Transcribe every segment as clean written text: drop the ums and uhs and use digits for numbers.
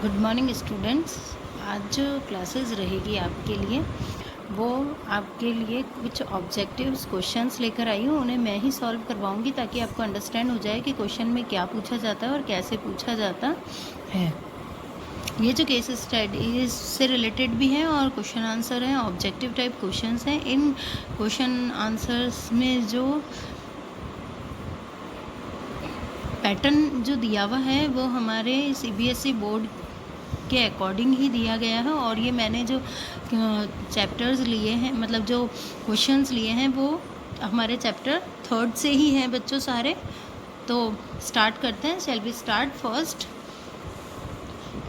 Good morning students. आज जो classes रहेगी आपके लिए वो आपके लिए कुछ ऑब्जेक्टिव्स क्वेश्चंस लेकर आई हूँ, उन्हें मैं ही सॉल्व करवाऊँगी ताकि आपको अंडरस्टैंड हो जाए कि क्वेश्चन में क्या पूछा जाता है और कैसे पूछा जाता है। ये जो केस स्टडी से रिलेटेड भी हैं और क्वेश्चन आंसर हैं, ऑब्जेक्टिव टाइप क्वेश्चंस हैं। इन क्वेश्चन आंसर्स में जो पैटर्न जो दिया हुआ है वो हमारे सीबीएसई बोर्ड के अकॉर्डिंग ही दिया गया है, और ये मैंने जो चैप्टर्स लिए हैं, मतलब जो क्वेश्चंस लिए हैं, वो हमारे चैप्टर 3 से ही हैं बच्चों सारे। तो स्टार्ट करते हैं। शैल वी स्टार्ट फर्स्ट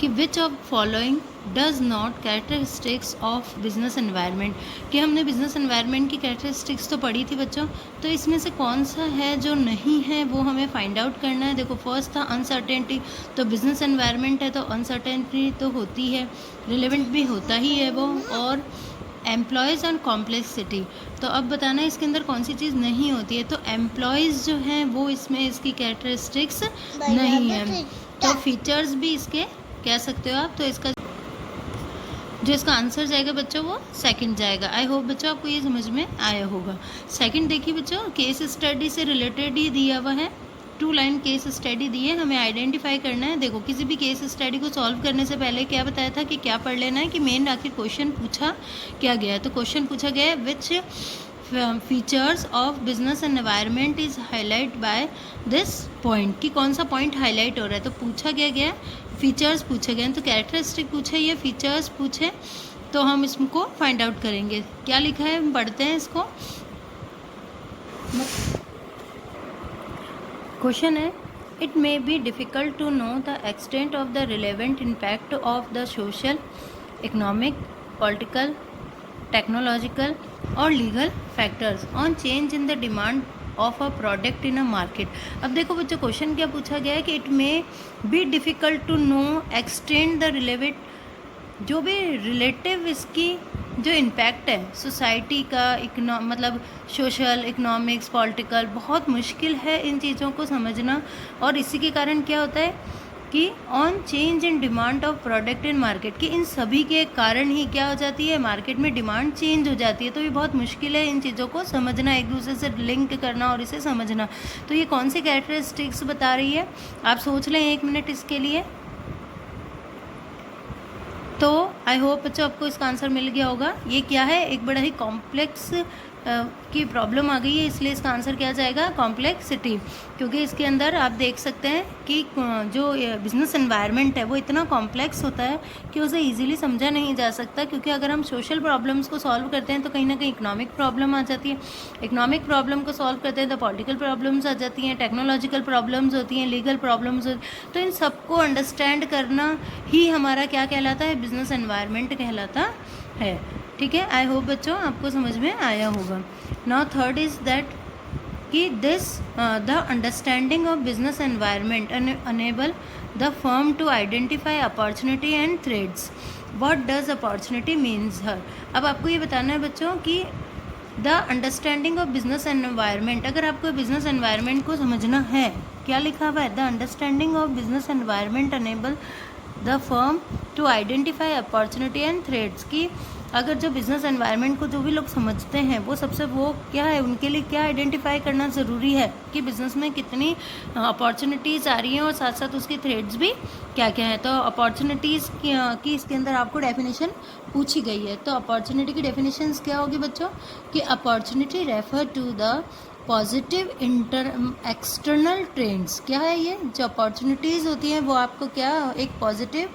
कि which of following does not characteristics of business environment, कि हमने बिजनेस एनवायरनमेंट की कैरेक्टरिस्टिक्स तो पढ़ी थी बच्चों, तो इसमें से कौन सा है जो नहीं है वो हमें फाइंड आउट करना है। देखो फर्स्ट था अनसर्टेनिटी, तो बिजनेस एनवायरनमेंट है तो अनसर्टेनिटी तो होती है, रिलेवेंट भी होता ही है वो। और एम्प्लॉयज़ एंड कॉम्प्लेक्सिटी, तो अब बताना इसके अंदर कौन सी चीज़ नहीं होती है। तो एम्प्लॉयज़ जो हैं वो इसमें इसकी कैरेक्टरिस्टिक्स नहीं है, तो फीचर्स भी इसके कह सकते हो आप। तो इसका जो इसका आंसर जाएगा बच्चों वो सेकंड जाएगा। आई होप बच्चों आपको ये समझ में आया होगा। सेकंड देखिए बच्चों, केस स्टडी से रिलेटेड ही दिया हुआ है, 2 लाइन केस स्टडी दी है, हमें आइडेंटिफाई करना है। देखो किसी भी केस स्टडी को सॉल्व करने से पहले क्या बताया था कि क्या पढ़ लेना है कि मेन आखिर क्वेश्चन पूछा क्या गया है। तो क्वेश्चन पूछा गया है which features of business environment is highlight by this point, कि कौन सा पॉइंट हाईलाइट हो रहा है। तो पूछा गया फीचर्स पूछे गए, तो कैरेक्टरिस्टिक पूछे या फीचर्स पूछे, तो हम इसको फाइंड आउट करेंगे। क्या लिखा है हम पढ़ते हैं इसको। क्वेश्चन है, it may be difficult to know the extent of the relevant impact of the social, economic, political, technological और legal factors on change in the demand of a product in a market. अब देखो बच्चों question क्या पूछा गया है कि it may be difficult to know extend the relevant, जो भी रिलेटिव इसकी जो इम्पैक्ट है सोसाइटी का, मतलब सोशल, इकोनॉमिक्स, पॉलिटिकल, बहुत मुश्किल है इन चीज़ों को समझना। और इसी के कारण क्या होता है कि on change in demand of product in market, कि इन सभी के कारण ही क्या हो जाती है, मार्केट में डिमांड चेंज हो जाती है। तो ये बहुत मुश्किल है इन चीज़ों को समझना, एक दूसरे से लिंक करना और इसे समझना। तो ये कौन सी कैरेक्टरिस्टिक्स बता रही है, आप सोच लें 1 मिनट इसके लिए। तो आई होप बच्चों आपको इसका आंसर मिल गया होगा। ये क्या है, एक बड़ा ही कॉम्प्लेक्स की प्रॉब्लम आ गई है, इसलिए इसका आंसर क्या जाएगा, कॉम्प्लेक्सिटी। क्योंकि इसके अंदर आप देख सकते हैं कि जो बिजनेस एनवायरनमेंट है वो इतना कॉम्प्लेक्स होता है कि उसे इजीली समझा नहीं जा सकता। क्योंकि अगर हम सोशल प्रॉब्लम्स को सॉल्व करते हैं तो कहीं ना कहीं इकोनॉमिक प्रॉब्लम आ जाती है, इकोनॉमिक प्रॉब्लम को सॉल्व करते हैं तो पॉलिटिकल प्रॉब्लम्स आ जाती हैं, टेक्नोलॉजिकल प्रॉब्लम्स होती हैं, लीगल प्रॉब्लम्स होती हैं। तो इन सबको अंडरस्टैंड करना ही हमारा क्या कहलाता है, बिजनेस एनवायरनमेंट कहलाता है। ठीक है, आई होप बच्चों आपको समझ में आया होगा। नाउ थर्ड इज दैट कि this the understanding of business environment enable the firm to identify opportunity and threats. What does opportunity means here. अब आपको ये बताना है बच्चों कि the understanding of business environment, अगर आपको बिजनेस एनवायरनमेंट को समझना है, क्या लिखा हुआ है, the understanding of business environment enable the firm to identify opportunity and threats, की अगर जो बिज़नेस एनवायरनमेंट को जो भी लोग समझते हैं वो सबसे वो क्या है, उनके लिए क्या आइडेंटिफाई करना ज़रूरी है कि बिज़नेस में कितनी अपॉर्चुनिटीज़ आ रही हैं और साथ साथ उसकी थ्रेड्स भी क्या क्या है। तो अपॉर्चुनिटीज़ की इसके अंदर आपको डेफिनेशन पूछी गई है। तो अपॉर्चुनिटी की डेफिनेशंस क्या होगी बच्चों, कि opportunity refer to the positive external trends. क्या है ये, जो अपॉर्चुनिटीज़ होती हैं वो आपको क्या एक पॉजिटिव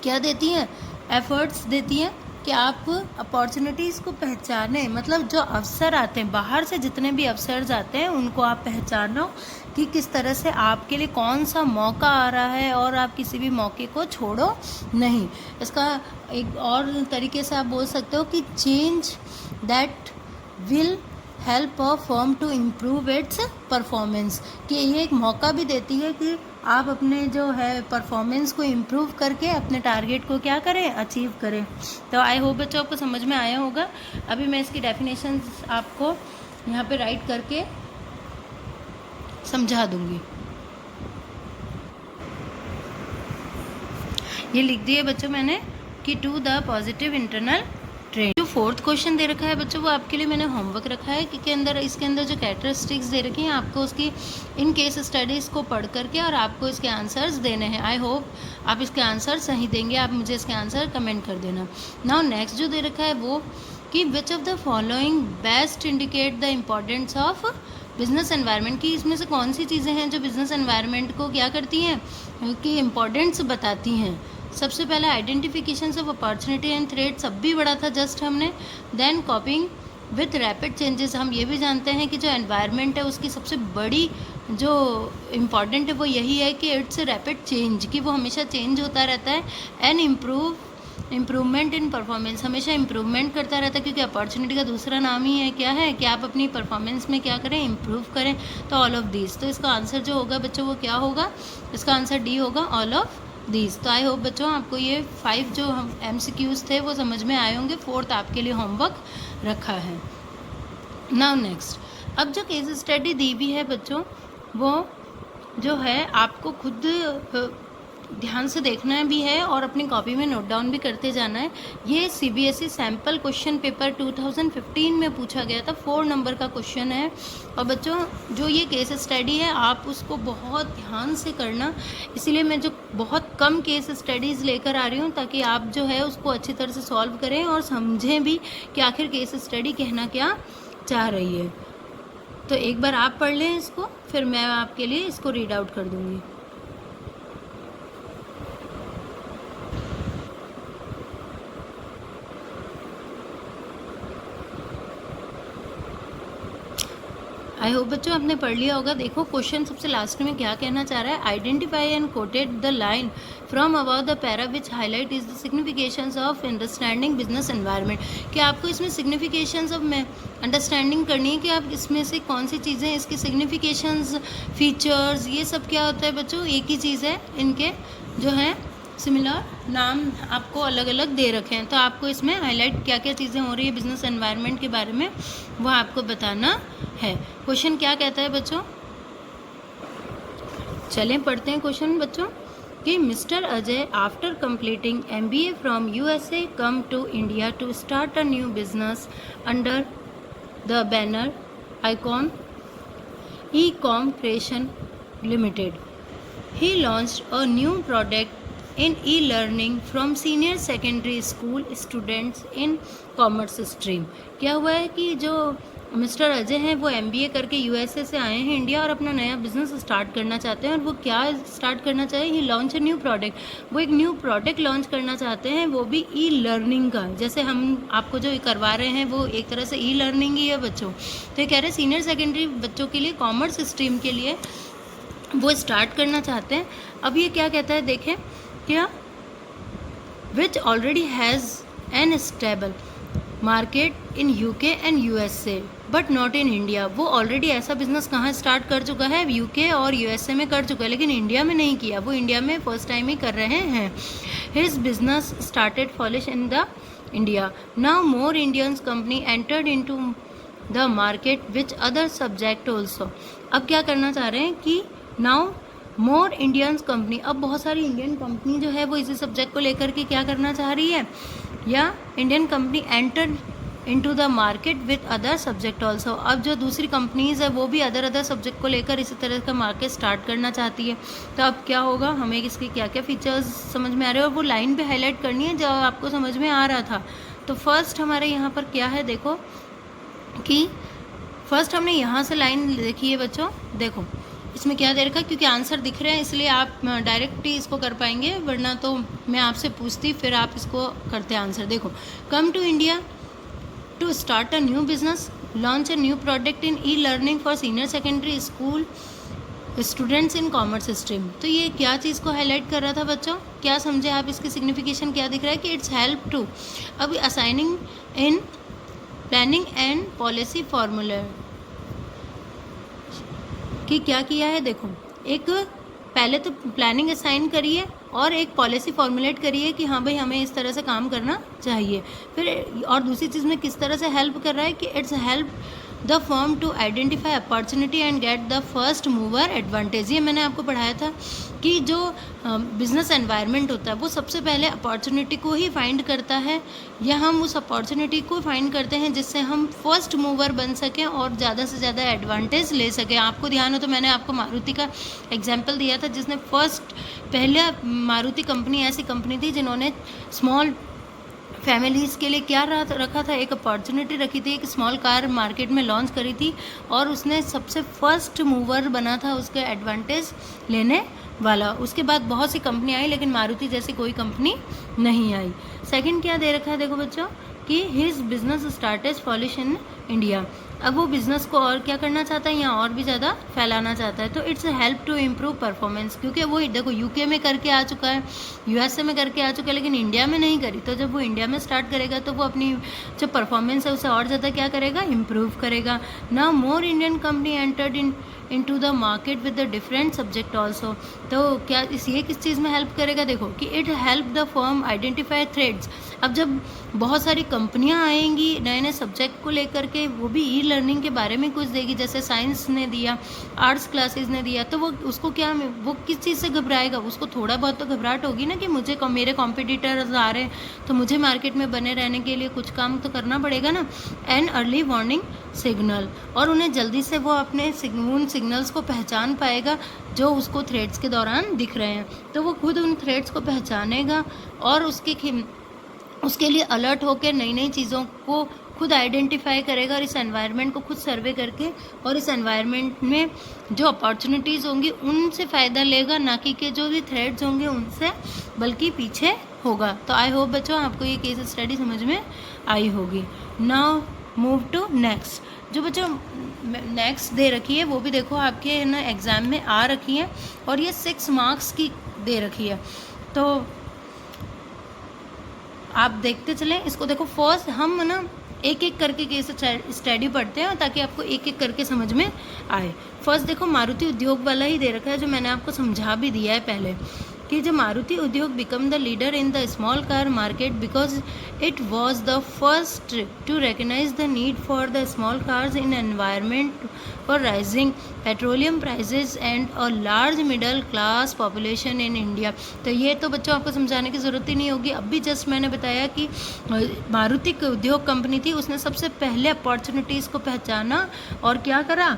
क्या देती हैं, एफर्ट्स देती हैं कि आप अपॉर्चुनिटीज़ को पहचानें। मतलब जो अवसर आते हैं बाहर से, जितने भी अवसर आते हैं उनको आप पहचानो कि किस तरह से आपके लिए कौन सा मौका आ रहा है और आप किसी भी मौके को छोड़ो नहीं। इसका एक और तरीके से आप बोल सकते हो कि change that will help a firm to improve its performance, कि ये एक मौका भी देती है कि आप अपने जो है परफॉर्मेंस को इम्प्रूव करके अपने टारगेट को क्या करें, अचीव करें। तो आई होप बच्चों आपको समझ में आया होगा। अभी मैं इसकी डेफिनेशन आपको यहाँ पे राइट करके समझा दूँगी। ये लिख दिए बच्चों मैंने कि to the positive internal trend. जो फोर्थ क्वेश्चन दे रखा है बच्चों वो आपके लिए मैंने होमवर्क रखा है कि इसके अंदर जो कैरेक्टरिस्टिक्स दे रखी हैं आपको उसकी इन केस स्टडीज़ को पढ़ करके और आपको इसके आंसर्स देने हैं। आई होप आप इसके आंसर सही देंगे। आप मुझे इसके आंसर कमेंट कर देना। नाउ नेक्स्ट जो दे रखा है वो कि which of the following best indicate the importance of business environment, कि इसमें से कौन सी चीज़ें हैं जो बिजनेस एनवायरनमेंट को क्या करती हैं कि इम्पोर्टेंस बताती हैं। सबसे पहले identification of opportunity and threat, सब भी बड़ा था जस्ट हमने। Then coping with rapid changes, हम ये भी जानते हैं कि जो एनवायरनमेंट है उसकी सबसे बड़ी जो इम्पॉर्टेंट है वो यही है कि इट्स रैपिड चेंज, कि वो हमेशा चेंज होता रहता है। एंड इम्प्रूवमेंट इन परफॉर्मेंस, हमेशा इम्प्रूवमेंट करता रहता है, क्योंकि अपॉर्चुनिटी का दूसरा नाम ही है क्या है कि आप अपनी परफॉर्मेंस में क्या करें, इम्प्रूव करें। तो ऑल ऑफ दीज, तो इसका आंसर जो होगा बच्चों वो क्या होगा, इसका आंसर डी होगा, ऑल ऑफ दीज। तो आई होप बच्चों आपको ये 5 जो हम MCQs थे वो समझ में आए होंगे। फोर्थ आपके लिए होमवर्क रखा है। नाउ नेक्स्ट, अब जो केस स्टडी दी हुई है बच्चों वो जो है आपको खुद ध्यान से देखना भी है और अपनी कॉपी में नोट डाउन भी करते जाना है। ये CBSE सैम्पल क्वेश्चन पेपर 2015 में पूछा गया था, 4 नंबर का क्वेश्चन है। और बच्चों जो ये केस स्टडी है आप उसको बहुत ध्यान से करना, इसीलिए मैं जो बहुत कम केस स्टडीज़ लेकर आ रही हूँ ताकि आप जो है उसको अच्छी तरह से सॉल्व करें और समझें भी कि आखिर केस स्टडी कहना क्या चाह रही है। तो एक बार आप पढ़ लें इसको, फिर मैं आपके लिए इसको रीड आउट कर दूँगी। आई होप बच्चों आपने पढ़ लिया होगा। देखो क्वेश्चन सबसे लास्ट में क्या कहना चाह रहा है, identify and coated the line from about the para which highlight is the significations of understanding business environment, कि आपको इसमें सिग्निफिकेशंस ऑफ में अंडरस्टैंडिंग करनी है कि आप इसमें से कौन सी चीज़ें, इसकी सिग्निफिकेशंस, फीचर्स, ये सब क्या होता है बच्चों, एक ही चीज़ है, इनके जो है सिमिलर नाम आपको अलग अलग दे रखे हैं। तो आपको इसमें हाईलाइट क्या क्या चीज़ें हो रही है बिजनेस एनवायरनमेंट के बारे में वो आपको बताना है। क्वेश्चन क्या कहता है बच्चों, चलें पढ़ते हैं क्वेश्चन बच्चों कि mister Ajay after completing MBA from USA come to India to start a new business under the banner icon E-Com Creation Limited. He launched a new product in e-learning from senior secondary school students in commerce stream. क्या हुआ है कि जो mister Ajay हैं वो MBA करके USA से आए हैं इंडिया और अपना नया बिजनेस स्टार्ट करना चाहते हैं। और वो क्या स्टार्ट करना चाहिए, ही लॉन्च अ न्यू प्रोडक्ट, वो एक न्यू प्रोडक्ट लॉन्च करना चाहते हैं, वो भी ई-लर्निंग का। जैसे हम आपको जो करवा रहे हैं वो एक तरह से ई-लर्निंग ही है बच्चों। तो ये कह रहे हैं सीनियर सेकेंडरी बच्चों के लिए, कॉमर्स स्ट्रीम के लिए वो स्टार्ट करना चाहते हैं। अब ये क्या कहता है देखें, क्या विच already has an stable market in UK and USA but not in India. वो ऑलरेडी ऐसा बिजनेस कहाँ स्टार्ट कर चुका है, UK और USA में कर चुका है, लेकिन इंडिया में नहीं किया। वो इंडिया में फर्स्ट टाइम ही कर रहे हैं। His business started flourish in the India, now more Indians company entered into the market which other subject also. अब क्या करना चाह रहे हैं कि नाउ मोर इंडियंस कंपनी, अब बहुत सारी इंडियन कंपनी जो है वो इसी सब्जेक्ट को लेकर के क्या करना चाह रही है, या Indian company enter into the market with other subject also. अब जो दूसरी कंपनीज है वो भी अदर सब्जेक्ट को लेकर इसी तरह का मार्केट स्टार्ट करना चाहती है। तो अब क्या होगा, हमें इसके क्या क्या फीचर्स समझ में आ रहे हैं और वो लाइन पे हाईलाइट करनी है जो आपको समझ में आ रहा था। तो फर्स्ट हमारे यहाँ पर क्या है, देखो कि फर्स्ट हमने यहाँ से लाइन देखी है बच्चों, देखो इसमें क्या दे रखा है, क्योंकि आंसर दिख रहे हैं इसलिए आप डायरेक्ट ही इसको कर पाएंगे, वरना तो मैं आपसे पूछती फिर आप इसको करते आंसर। देखो, come to India to start a new business, launch a new product in e-learning for senior secondary school students in commerce stream. तो ये क्या चीज़ को हाईलाइट कर रहा था बच्चों, क्या समझे आप, इसकी सिग्निफिकेशन क्या दिख रहा है कि इट्स हेल्प टू अब assigning in planning and policy formula, कि क्या किया है। देखो, एक पहले तो प्लानिंग असाइन करिए और एक पॉलिसी फॉर्मुलेट करिए कि हाँ भाई हमें इस तरह से काम करना चाहिए। फिर और दूसरी चीज़ में किस तरह से हेल्प कर रहा है कि its help the firm to identify opportunity and get the first mover advantage. ये मैंने आपको पढ़ाया था कि जो बिजनेस एनवायरनमेंट होता है वो सबसे पहले अपॉर्चुनिटी को ही फाइंड करता है, या हम उस अपॉर्चुनिटी को फाइंड करते हैं जिससे हम फर्स्ट मूवर बन सकें और ज़्यादा से ज़्यादा एडवांटेज ले सकें। आपको ध्यान हो तो मैंने आपको मारुति का एग्जाम्पल दिया था, जिसने पहले मारुति कंपनी ऐसी कंपनी थी जिन्होंने स्मॉल फैमिलीज़ के लिए क्या रखा था, एक अपॉर्चुनिटी रखी थी, एक स्मॉल कार मार्केट में लॉन्च करी थी और उसने सबसे फर्स्ट मूवर बना था उसके एडवांटेज लेने वाला। उसके बाद बहुत सी कंपनी आई लेकिन मारुति जैसी कोई कंपनी नहीं आई। सेकंड क्या दे रखा है देखो बच्चों कि his business starts polish in India. अब वो बिज़नेस को और क्या करना चाहता है, यहाँ और भी ज़्यादा फैलाना चाहता है। तो its help to improve performance, क्योंकि वो देखो यूके में करके आ चुका है, यूएसए में करके आ चुका है, लेकिन इंडिया में नहीं करी। तो जब वो इंडिया में स्टार्ट करेगा तो वो अपनी जो परफॉर्मेंस है उसे और ज़्यादा क्या करेगा, इम्प्रूव करेगा। Now more Indian company entered into the market with the different subject also। तो क्या ये किस चीज़ में हेल्प करेगा, देखो कि it help the firm identify threats. अब जब बहुत सारी कंपनियां आएंगी नए नए सब्जेक्ट को लेकर के, वो भी ई लर्निंग के बारे में कुछ देगी, जैसे साइंस ने दिया, आर्ट्स क्लासेस ने दिया, तो वो उसको क्या, वो किस चीज़ से घबराएगा, उसको थोड़ा बहुत तो घबराहट होगी ना कि मुझे मेरे कॉम्पिटिटर्स आ रहे हैं तो मुझे मार्केट में बने रहने के लिए कुछ काम तो करना पड़ेगा ना। एन अर्ली वार्निंग सिग्नल, और उन्हें जल्दी से वो अपने उन सिग्नल्स को पहचान पाएगा जो उसको थ्रेड्स के दौरान दिख रहे हैं। तो वो खुद उन थ्रेड्स को पहचानेगा और उसके लिए अलर्ट होकर नई नई चीज़ों को खुद आइडेंटिफाई करेगा और इस एनवायरनमेंट को खुद सर्वे करके और इस एनवायरनमेंट में जो अपॉर्चुनिटीज़ होंगी उनसे फ़ायदा लेगा, ना कि जो भी थ्रेड्स होंगे उनसे, बल्कि पीछे होगा। तो आई होप बच्चों आपको ये केस स्टडी समझ में आई होगी। Now move to next. जो बच्चों नेक्स्ट दे रखी है वो भी देखो आपके ना एग्ज़ाम में आ रखी है और ये 6 मार्क्स की दे रखी है, तो आप देखते चलें इसको। देखो फर्स्ट हम ना एक एक करके केस स्टडी पढ़ते हैं ताकि आपको एक एक करके समझ में आए। फर्स्ट देखो मारुति उद्योग वाला ही दे रखा है जो मैंने आपको समझा भी दिया है पहले, कि जो Maruti Udyog become the leader in the small car market because it was the first to recognise the need for the small cars in environment for rising petroleum prices and a large middle class population in India. तो ये तो बच्चों आपको समझाने की ज़रूरत ही नहीं होगी, अभी जस्ट मैंने बताया कि मारुति उद्योग कंपनी थी, उसने सबसे पहले अपॉर्चुनिटीज़ को पहचाना और क्या करा,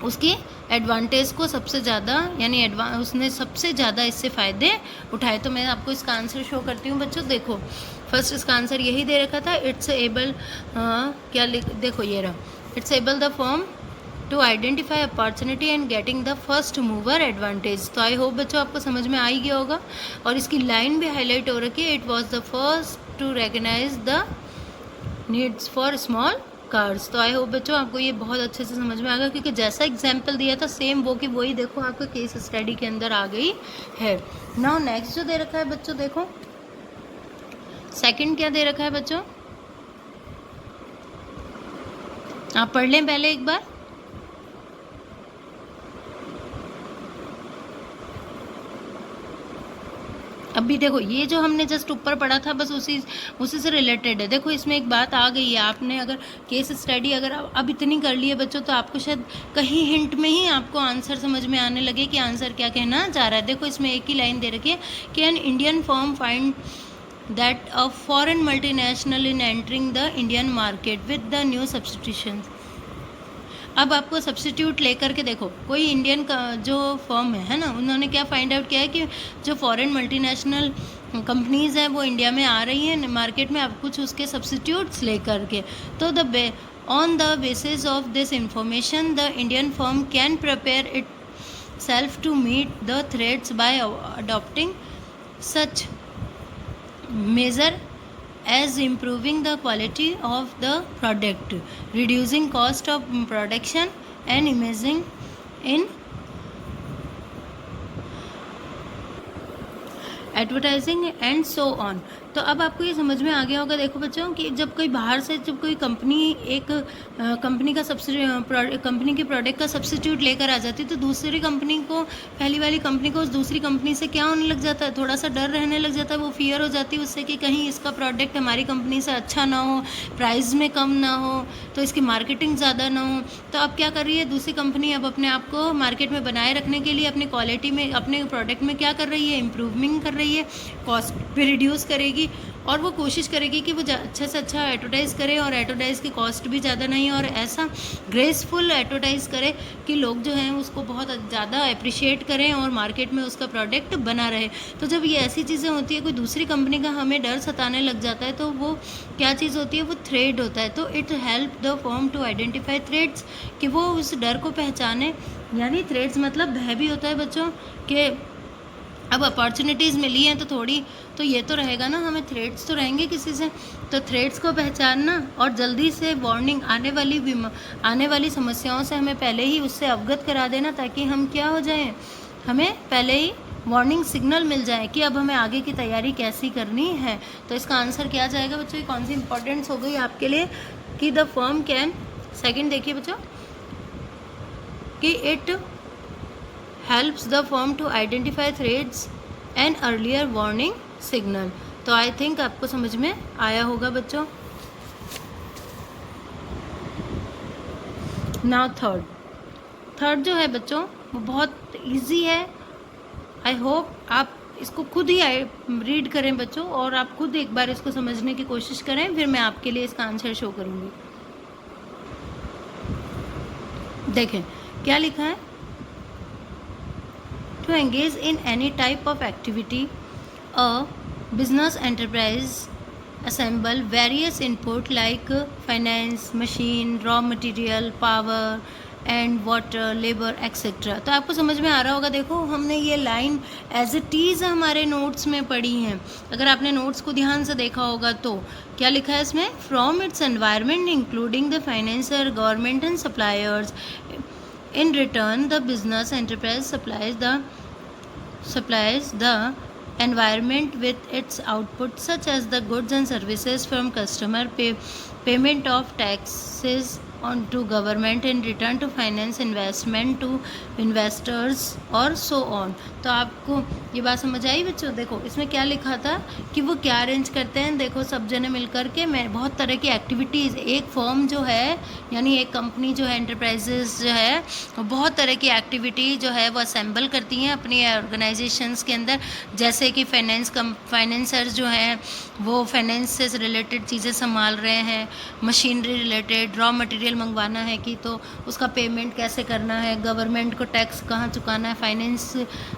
उसकी एडवांटेज को सबसे ज़्यादा यानी उसने सबसे ज़्यादा इससे फ़ायदे उठाए। तो मैं आपको इसका आंसर शो करती हूँ बच्चों। देखो फर्स्ट इसका आंसर यही दे रखा था, इट्स एबल देखो ये रहा, its able the firm to identify opportunity and getting the first mover advantage. तो आई होप बच्चों आपको समझ में आ ही गया होगा और इसकी लाइन भी हाईलाइट हो रखी है, it was the first to recognise the needs for small cars. तो आई होप बच्चों आपको ये बहुत अच्छे से समझ में आ गया, क्योंकि जैसा एग्जाम्पल दिया था सेम वो की वही देखो आपको केस स्टडी के अंदर आ गई है। नाउ नेक्स्ट जो दे रखा है बच्चों, देखो सेकंड क्या दे रखा है बच्चों, आप पढ़ लें पहले एक बार। अभी देखो ये जो हमने जस्ट ऊपर पढ़ा था बस उसी से रिलेटेड है। देखो इसमें एक बात आ गई है, आपने अगर केस स्टडी अगर अब इतनी कर ली है बच्चों तो आपको शायद कहीं हिंट में ही आपको आंसर समझ में आने लगे कि आंसर क्या कहना चाह रहा है। देखो इसमें एक ही लाइन दे रखी है कि an Indian firm find that a foreign multinational in entering the Indian market with the new substitution. अब आपको सब्स्टिट्यूट लेकर के देखो, कोई इंडियन का जो फर्म है ना, उन्होंने क्या फाइंड आउट किया है कि जो फॉरेन मल्टीनेशनल कंपनीज़ हैं वो इंडिया में आ रही हैं मार्केट में, अब कुछ उसके सब्स्टिट्यूट्स लेकर के। तो on the basis of this information the Indian firm can prepare itself to meet the threats by adopting such measure as improving the quality of the product, reducing cost of production and imaging in advertising and so on. तो अब आपको ये समझ में आ गया होगा। देखो बच्चों कि जब कोई बाहर से, जब कोई कंपनी एक कंपनी का कंपनी के प्रोडक्ट का सब्सिट्यूट लेकर आ जाती है, तो दूसरी कंपनी को, पहली वाली कंपनी को उस दूसरी कंपनी से क्या होने लग जाता है, थोड़ा सा डर रहने लग जाता है, वो फियर हो जाती है उससे कि कहीं इसका प्रोडक्ट हमारी कंपनी से अच्छा ना हो, प्राइस में कम ना हो, तो इसकी मार्केटिंग ज़्यादा ना हो। तो अब क्या कर रही है दूसरी कंपनी, अब अपने आप को मार्केट में बनाए रखने के लिए अपनी क्वालिटी में, अपने प्रोडक्ट में क्या कर रही है, इम्प्रूवमेंट कर रही है, कॉस्ट भी रिड्यूस करेगी और वो कोशिश करेगी कि वो अच्छे से अच्छा एडवर्टाइज़ करे और एडवर्टाइज़ की कॉस्ट भी ज़्यादा नहीं, और ऐसा ग्रेसफुल एडवर्टाइज़ करे कि लोग जो हैं उसको बहुत ज़्यादा अप्रिशिएट करें और मार्केट में उसका प्रोडक्ट बना रहे। तो जब ये ऐसी चीज़ें होती है, कोई दूसरी कंपनी का हमें डर सताने लग जाता है, तो वो क्या चीज़ होती है, वो थ्रेड होता है। तो it help the firm to identify threats, कि वो उस डर को पहचाने। यानी थ्रेड्स मतलब भय भी होता है बच्चों कि अब अपॉर्चुनिटीज़ मिली हैं तो थोड़ी तो ये तो रहेगा ना, हमें थ्रेड्स तो रहेंगे किसी से। तो थ्रेड्स को पहचानना और जल्दी से वार्निंग, आने वाली समस्याओं से हमें पहले ही उससे अवगत करा देना, ताकि हम क्या हो जाएं, हमें पहले ही वार्निंग सिग्नल मिल जाए कि अब हमें आगे की तैयारी कैसी करनी है। तो इसका आंसर क्या जाएगा बच्चों, ये कौन सी इंपॉर्टेंस हो गई आपके लिए कि द फर्म कैन, सेकेंड देखिए बच्चों कि it helps the firm to identify threats and earlier warning signal। तो आई थिंक आपको समझ में आया होगा बच्चों। नाउ थर्ड जो है बच्चों वो बहुत इजी है। आई होप आप इसको खुद ही रीड करें बच्चों, और आप खुद एक बार इसको समझने की कोशिश करें, फिर मैं आपके लिए इसका आंसर शो करूँगी। देखें क्या लिखा है, to engage in any type of activity, a business enterprise assemble various input like finance, machine, raw material, power and water, labor etc। तो आपको समझ में आ रहा होगा। देखो हमने ये लाइन एज इट इज़ हमारे नोट्स में पढ़ी हैं। अगर आपने नोट्स को ध्यान से देखा होगा तो क्या लिखा है इसमें, from its environment including the financer, government and suppliers. In return, the business enterprise supplies the environment with its output, such as the goods and services from customer, payment of taxes on to government, in return to finance investment to investors और so on। तो आपको ये बात समझ आई बच्चों। देखो इसमें क्या लिखा था कि वो क्या अरेंज करते हैं। देखो सब जने मिल कर के मैं बहुत तरह की एक्टिविटीज़, एक फर्म जो है यानी एक कंपनी जो है, एंटरप्राइजेस जो है, वो बहुत तरह की एक्टिविटी जो है वो असेंबल करती हैं अपनी ऑर्गेनाइजेशंस के अंदर। जैसे कि फाइनेंसर्स जो हैं वो फाइनेंस से रिलेटेड चीज़ें संभाल रहे हैं, मशीनरी रिलेटेड, रॉ मटेरियल मंगवाना है कि तो उसका पेमेंट कैसे करना है, गवर्नमेंट को टैक्स कहाँ चुकाना है, फाइनेंस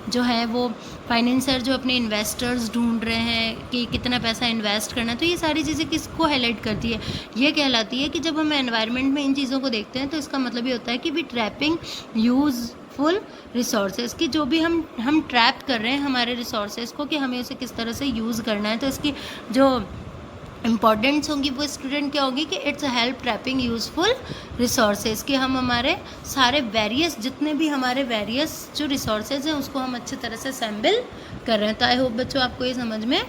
जो है वो फाइनेंसर जो अपने इन्वेस्टर्स ढूंढ रहे हैं कि कितना पैसा इन्वेस्ट करना है। तो ये सारी चीज़ें किसको हाईलाइट करती है, ये कहलाती है कि जब हम एनवायरनमेंट में इन चीज़ों को देखते हैं तो इसका मतलब ये होता है कि वी ट्रैपिंग यूज़फुल रिसोर्सेज की, जो भी हम ट्रैप कर रहे हैं हमारे रिसोर्सेज को कि हमें उसे किस तरह से यूज़ करना है। तो इसकी जो इम्पॉर्टेंस होंगी वो स्टूडेंट क्या होगी कि its help trapping useful resources, कि हम हमारे सारे वेरियस, जितने भी हमारे वेरियस जो रिसोर्सेज हैं उसको हम अच्छी तरह से असेंबल कर रहे हैं। तो आई होप बच्चों आपको ये समझ में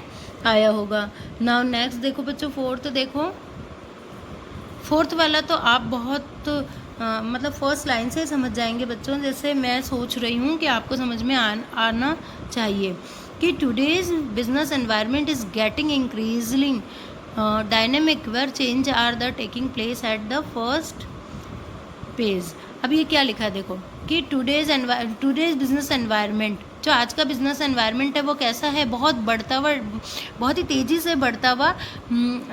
आया होगा। नाउ नेक्स्ट देखो बच्चों, फोर्थ वाला तो आप बहुत मतलब फर्स्ट लाइन से समझ जाएंगे बच्चों, जैसे मैं सोच रही हूँ कि आपको समझ में आना चाहिए कि today's business environment is getting increasing dynamic where change are the taking place at the first page. अब ये क्या लिखा है देखो कि टुडेज बिजनेस एनवायरनमेंट, जो आज का बिजनेस एनवायरनमेंट है वो कैसा है, बहुत बढ़ता हुआ, बहुत ही तेज़ी से बढ़ता हुआ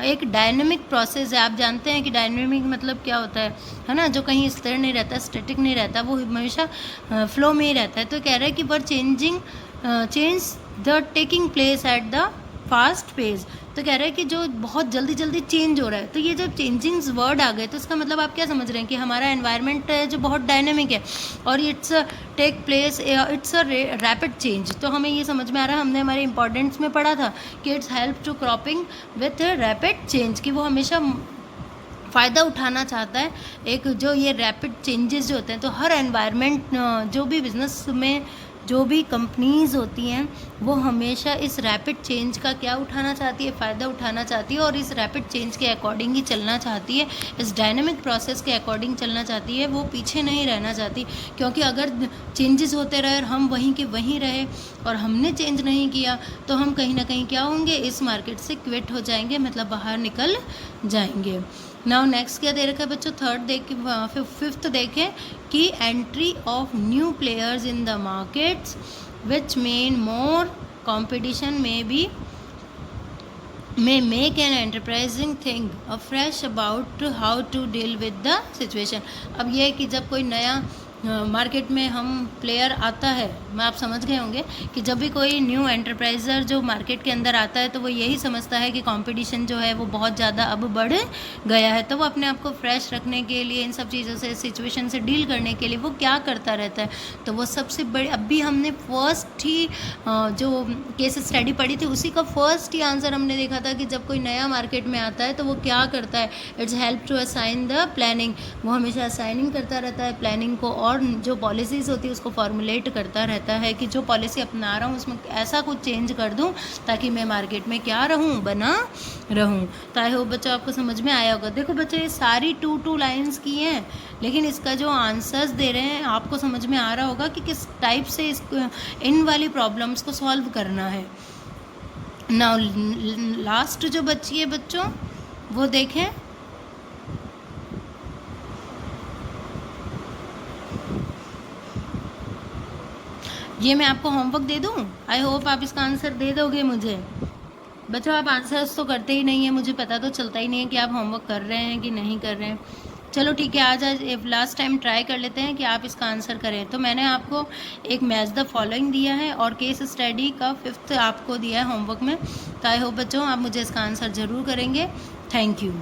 एक डायनेमिक प्रोसेस है। आप जानते हैं कि डायनेमिक मतलब क्या होता है ना, जो कहीं स्थिर नहीं रहता, स्टैटिक नहीं रहता, वो हमेशा फ्लो में ही रहता है। तो कह रहा है कि were change the taking place at the fast pace. तो कह रहा है कि जो बहुत जल्दी जल्दी चेंज हो रहा है। तो ये जब चेंजिंग्स वर्ड आ गए तो इसका मतलब आप क्या समझ रहे हैं कि हमारा एनवायरनमेंट है जो बहुत डायनेमिक है और इट्स अ रैपिड चेंज। तो हमें ये समझ में आ रहा है, हमने हमारे इंपॉर्टेंट्स में पढ़ा था कि its help to coping with rapid change, कि वो हमेशा फ़ायदा उठाना चाहता है एक जो ये रैपिड चेंजेस जो होते हैं। तो हर एनवायरनमेंट जो भी बिज़नेस में जो भी कंपनीज़ होती हैं वो हमेशा इस रैपिड चेंज का क्या उठाना चाहती है, फ़ायदा उठाना चाहती है और इस रैपिड चेंज के अकॉर्डिंग ही चलना चाहती है, इस डायनेमिक प्रोसेस के अकॉर्डिंग चलना चाहती है, वो पीछे नहीं रहना चाहती। क्योंकि अगर चेंजेस होते रहे और हम वहीं के वहीं रहे और हमने चेंज नहीं किया तो हम कहीं ना कहीं क्या होंगे, इस मार्केट से क्विट हो जाएंगे, मतलब बाहर निकल जाएंगे। नाउ नेक्स्ट क्या दे रखा है बच्चों, थर्ड देख फिफ्थ देखें कि entry of new players in the markets which main more competition may make an enterprising think afresh about how to deal with the situation। अब ये है कि जब कोई नया मार्केट में हम प्लेयर आता है, मैं आप समझ गए होंगे कि जब भी कोई न्यू एंटरप्राइज़र जो मार्केट के अंदर आता है तो वो यही समझता है कि कंपटीशन जो है वो बहुत ज़्यादा अब बढ़ गया है, तो वो अपने आप को फ्रेश रखने के लिए, इन सब चीज़ों से, सिचुएशन से डील करने के लिए वो क्या करता रहता है। तो वो सबसे बड़ी, अभी हमने फर्स्ट ही जो केस स्टडी पढ़ी थी उसी का फर्स्ट ही आंसर हमने देखा था कि जब कोई नया मार्केट में आता है तो वो क्या करता है, its help to assign the planning. वो हमेशा असाइनिंग करता रहता है प्लानिंग को, और जो पॉलिसीज़ होती है उसको फॉर्मुलेट करता रहता है कि जो पॉलिसी अपना रहा हूँ उसमें ऐसा कुछ चेंज कर दूँ ताकि मैं मार्केट में क्या रहूँ, बना रहूँ। तो आई होप बच्चों आपको समझ में आया होगा। देखो बच्चों ये सारी 2 लाइंस की हैं, लेकिन इसका जो आंसर्स दे रहे हैं आपको समझ में आ रहा होगा कि किस टाइप से इन वाली प्रॉब्लम्स को सॉल्व करना है। नाउ लास्ट जो बची है बच्चों वो देखें, ये मैं आपको होमवर्क दे दूं, आई होप आप इसका आंसर दे दोगे मुझे। बच्चों आप आंसर्स तो करते ही नहीं है, मुझे पता तो चलता ही नहीं है कि आप होमवर्क कर रहे हैं कि नहीं कर रहे हैं। चलो ठीक है, आज लास्ट टाइम ट्राई कर लेते हैं कि आप इसका आंसर करें। तो मैंने आपको एक मैच द फॉलोइंग दिया है और केस स्टडी का 5th आपको दिया है होमवर्क में। तो आई होप बच्चों आप मुझे इसका आंसर ज़रूर करेंगे। Thank you.